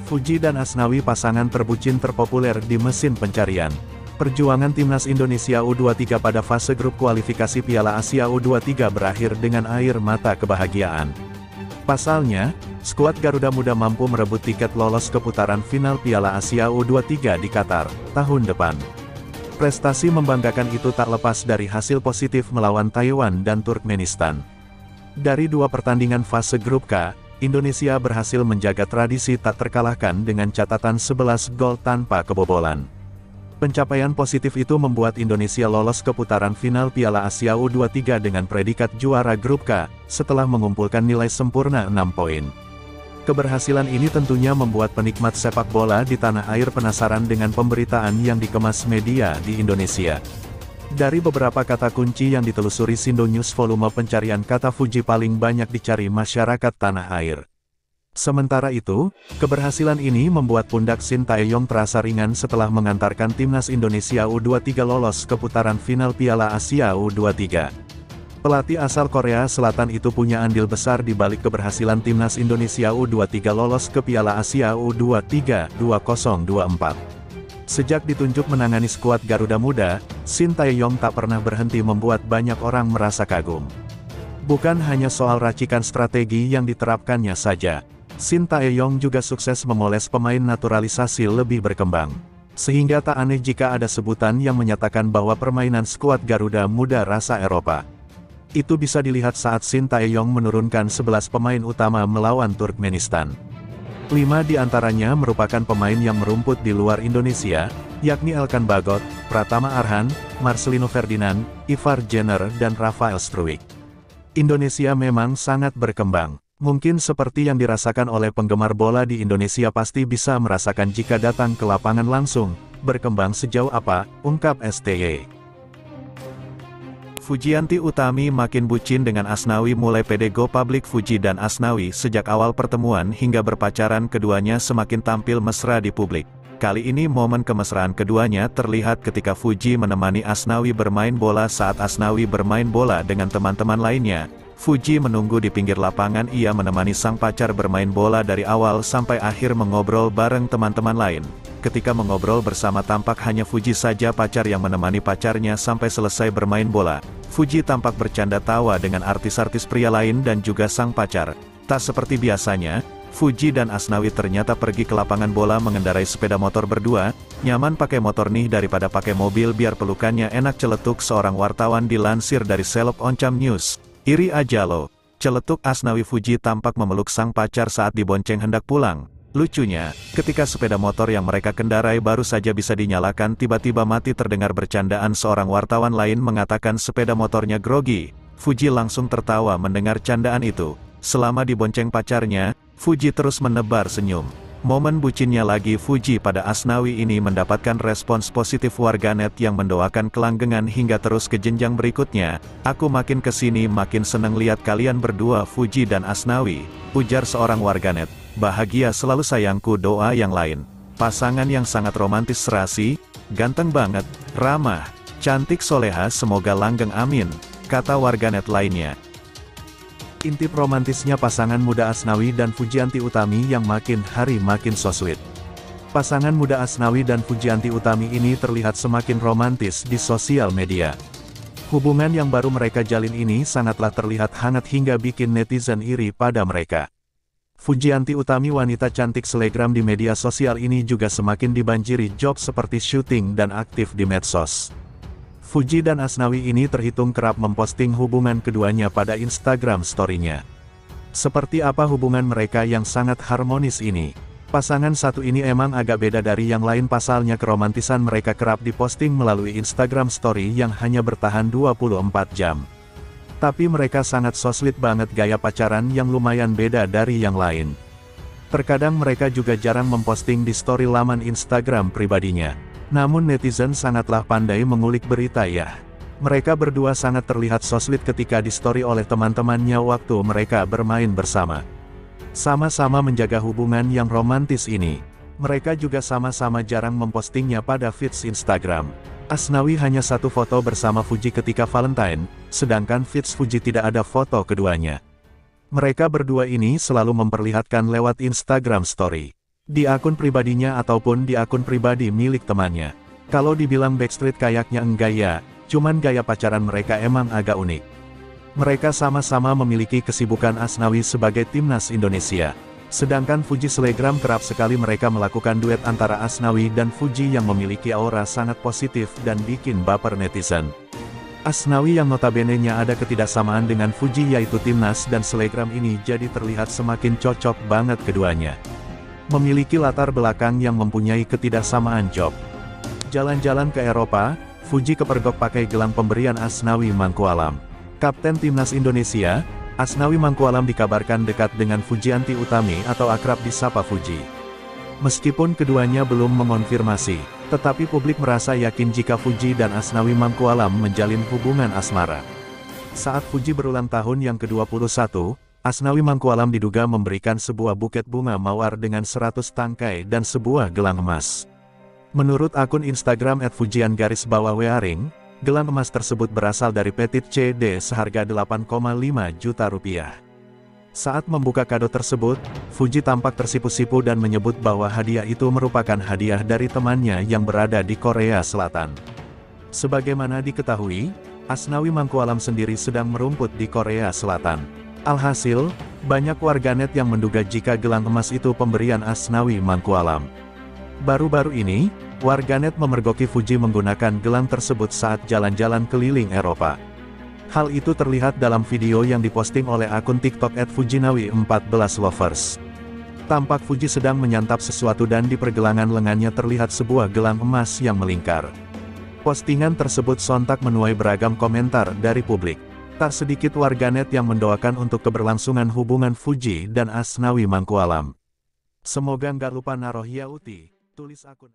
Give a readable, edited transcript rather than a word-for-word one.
Fuji dan Asnawi pasangan terbucin terpopuler di mesin pencarian. Perjuangan timnas Indonesia U23 pada fase grup kualifikasi Piala Asia U23 berakhir dengan air mata kebahagiaan. Pasalnya, skuad Garuda Muda mampu merebut tiket lolos ke putaran final Piala Asia U23 di Qatar tahun depan. Prestasi membanggakan itu tak lepas dari hasil positif melawan Taiwan dan Turkmenistan. Dari dua pertandingan fase grup K, Indonesia berhasil menjaga tradisi tak terkalahkan dengan catatan 11 gol tanpa kebobolan. Pencapaian positif itu membuat Indonesia lolos ke putaran final Piala Asia U23 dengan predikat juara grup K, setelah mengumpulkan nilai sempurna 6 poin. Keberhasilan ini tentunya membuat penikmat sepak bola di tanah air penasaran dengan pemberitaan yang dikemas media di Indonesia. Dari beberapa kata kunci yang ditelusuri Sindo News, volume pencarian kata Fuji paling banyak dicari masyarakat tanah air. Sementara itu, keberhasilan ini membuat pundak Shin Tae-yong terasa ringan setelah mengantarkan timnas Indonesia U23 lolos ke putaran final Piala Asia U23. Pelatih asal Korea Selatan itu punya andil besar di balik keberhasilan timnas Indonesia U23 lolos ke Piala Asia U23 2024. Sejak ditunjuk menangani skuad Garuda Muda, Shin Tae-yong tak pernah berhenti membuat banyak orang merasa kagum. Bukan hanya soal racikan strategi yang diterapkannya saja, Shin Tae-yong juga sukses memoles pemain naturalisasi lebih berkembang. Sehingga tak aneh jika ada sebutan yang menyatakan bahwa permainan skuad Garuda Muda rasa Eropa. Itu bisa dilihat saat Shin Tae-yong menurunkan 11 pemain utama melawan Turkmenistan. 5 di antaranya merupakan pemain yang merumput di luar Indonesia, yakni Elkan Bagot, Pratama Arhan, Marcelino Ferdinand, Ivar Jenner dan Rafael Struijk. Indonesia memang sangat berkembang. Mungkin seperti yang dirasakan oleh penggemar bola di Indonesia pasti bisa merasakan jika datang ke lapangan langsung. Berkembang sejauh apa, ungkap STY. Fujianti Utami makin bucin dengan Asnawi. Mulai pede go public Fuji dan Asnawi sejak awal pertemuan hingga berpacaran, keduanya semakin tampil mesra di publik. Kali ini momen kemesraan keduanya terlihat ketika Fuji menemani Asnawi bermain bola. Saat Asnawi bermain bola dengan teman-teman lainnya, Fuji menunggu di pinggir lapangan. Ia menemani sang pacar bermain bola dari awal sampai akhir, mengobrol bareng teman-teman lain. Ketika mengobrol bersama tampak hanya Fuji saja pacar yang menemani pacarnya sampai selesai bermain bola. Fuji tampak bercanda tawa dengan artis-artis pria lain dan juga sang pacar. Tak seperti biasanya, Fuji dan Asnawi ternyata pergi ke lapangan bola mengendarai sepeda motor berdua. Nyaman pakai motor nih daripada pakai mobil, biar pelukannya enak, celetuk seorang wartawan dilansir dari Selop Oncam News. Iri aja lo, celetuk Asnawi. Fuji tampak memeluk sang pacar saat dibonceng hendak pulang. Lucunya, ketika sepeda motor yang mereka kendarai baru saja bisa dinyalakan, tiba-tiba mati. Terdengar bercandaan seorang wartawan lain mengatakan sepeda motornya grogi. Fuji langsung tertawa mendengar candaan itu. Selama dibonceng pacarnya, Fuji terus menebar senyum. Momen bucinnya lagi Fuji pada Asnawi ini mendapatkan respons positif warganet yang mendoakan kelanggengan hingga terus ke jenjang berikutnya. Aku makin kesini makin seneng lihat kalian berdua, Fuji dan Asnawi, ujar seorang warganet. Bahagia selalu sayangku, doa yang lain. Pasangan yang sangat romantis serasi, ganteng banget, ramah, cantik, soleha, semoga langgeng amin, kata warganet lainnya. Intip romantisnya pasangan muda Asnawi dan Fujianti Utami yang makin hari makin so sweet. Pasangan muda Asnawi dan Fujianti Utami ini terlihat semakin romantis di sosial media. Hubungan yang baru mereka jalin ini sangatlah terlihat hangat hingga bikin netizen iri pada mereka. Fujianti Utami, wanita cantik selegram di media sosial ini, juga semakin dibanjiri job seperti syuting dan aktif di medsos. Fuji dan Asnawi ini terhitung kerap memposting hubungan keduanya pada Instagram story-nya. Seperti apa hubungan mereka yang sangat harmonis ini? Pasangan satu ini emang agak beda dari yang lain, pasalnya keromantisan mereka kerap diposting melalui Instagram story yang hanya bertahan 24 jam. Tapi mereka sangat so sweet banget, gaya pacaran yang lumayan beda dari yang lain. Terkadang mereka juga jarang memposting di story laman Instagram pribadinya. Namun netizen sangatlah pandai mengulik berita ya. Mereka berdua sangat terlihat so sweet ketika di story oleh teman-temannya waktu mereka bermain bersama. Sama-sama menjaga hubungan yang romantis ini. Mereka juga sama-sama jarang mempostingnya pada feeds Instagram. Asnawi hanya satu foto bersama Fuji ketika Valentine, sedangkan feeds Fuji tidak ada foto keduanya. Mereka berdua ini selalu memperlihatkan lewat Instagram Story. Di akun pribadinya ataupun di akun pribadi milik temannya. Kalau dibilang Backstreet kayaknya enggak ya, cuman gaya pacaran mereka emang agak unik. Mereka sama-sama memiliki kesibukan Asnawi sebagai timnas Indonesia. Sedangkan Fuji Selegram kerap sekali mereka melakukan duet antara Asnawi dan Fuji yang memiliki aura sangat positif dan bikin baper netizen. Asnawi yang notabene-nya ada ketidaksamaan dengan Fuji yaitu timnas dan Selegram ini jadi terlihat semakin cocok banget keduanya. Memiliki latar belakang yang mempunyai ketidaksamaan job. Jalan-jalan ke Eropa, Fuji kepergok pakai gelang pemberian Asnawi Mangkualam. Kapten Timnas Indonesia, Asnawi Mangkualam dikabarkan dekat dengan Fujianti Utami atau akrab disapa Fuji. Meskipun keduanya belum mengonfirmasi, tetapi publik merasa yakin jika Fuji dan Asnawi Mangkualam menjalin hubungan asmara. Saat Fuji berulang tahun yang ke-21, Asnawi Mangkualam diduga memberikan sebuah buket bunga mawar dengan 100 tangkai dan sebuah gelang emas. Menurut akun Instagram @fujian_wearing, gelang emas tersebut berasal dari Petit CD seharga 8,5 juta rupiah. Saat membuka kado tersebut, Fuji tampak tersipu-sipu dan menyebut bahwa hadiah itu merupakan hadiah dari temannya yang berada di Korea Selatan. Sebagaimana diketahui, Asnawi Mangkualam sendiri sedang merumput di Korea Selatan. Alhasil, banyak warganet yang menduga jika gelang emas itu pemberian Asnawi Mangkualam. Baru-baru ini, warganet memergoki Fuji menggunakan gelang tersebut saat jalan-jalan keliling Eropa. Hal itu terlihat dalam video yang diposting oleh akun TikTok @fujinawi14lovers. Tampak Fuji sedang menyantap sesuatu dan di pergelangan lengannya terlihat sebuah gelang emas yang melingkar. Postingan tersebut sontak menuai beragam komentar dari publik. Tak sedikit warganet yang mendoakan untuk keberlangsungan hubungan Fuji dan Asnawi Mangkualam. Semoga nggak lupa naroh yauti, tulis akun